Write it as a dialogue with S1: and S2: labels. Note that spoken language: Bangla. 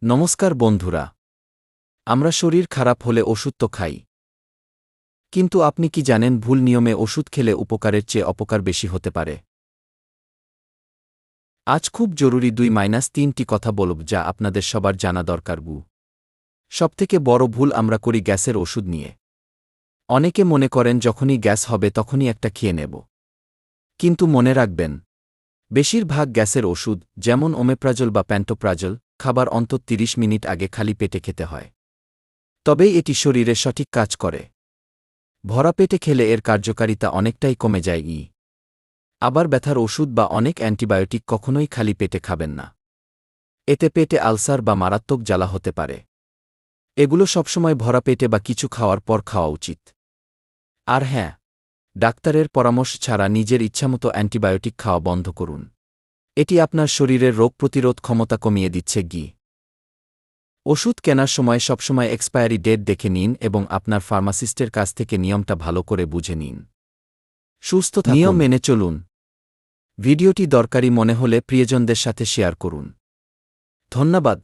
S1: নমস্কার বন্ধুরা। আমরা শরীর খারাপ হলে ওষুধ তো খাই, কিন্তু আপনি কি জানেন ভুল নিয়মে ওষুধ খেলে উপকারের চেয়ে অপকার বেশি হতে পারে? আজ খুব জরুরি 2-3টি কথা বলব যা আপনাদের সবার জানা দরকার। সবথেকে বড় ভুল আমরা করি গ্যাসের ওষুধ নিয়ে। অনেকে মনে করেন যখনই গ্যাস হবে তখনই একটা খেয়ে নেব। কিন্তু মনে রাখবেন, বেশিরভাগ গ্যাসের ওষুধ যেমন ওমেপ্রাজল বা প্যান্টোপ্রাজল খাবার অন্তত 30 মিনিট আগে খালি পেটে খেতে হয়। তবেই এটি শরীরে সঠিক কাজ করে। ভরা পেটে খেলে এর কার্যকারিতা অনেকটাই কমে যায়। আবার ব্যথার ওষুধ বা অনেক অ্যান্টিবায়োটিক কখনোই খালি পেটে খাবেন না। এতে পেটে আলসার বা মারাত্মক জ্বালা হতে পারে। এগুলো সবসময় ভরা পেটে বা কিছু খাওয়ার পর খাওয়া উচিত। আর হ্যাঁ, ডাক্তারের পরামর্শ ছাড়া নিজের ইচ্ছামতো অ্যান্টিবায়োটিক খাওয়া বন্ধ করুন। এটি আপনার শরীরের রোগ প্রতিরোধ ক্ষমতা কমিয়ে দিচ্ছে। ওষুধ কেনার সময় সবসময় এক্সপায়ারি ডেট দেখে নিন এবং আপনার ফার্মাসিস্টের কাছ থেকে নিয়মটা ভালো করে বুঝে নিন। সুস্থ থাকুন, নিয়ম মেনে চলুন। ভিডিওটি দরকারি মনে হলে প্রিয়জনদের সাথে শেয়ার করুন। ধন্যবাদ।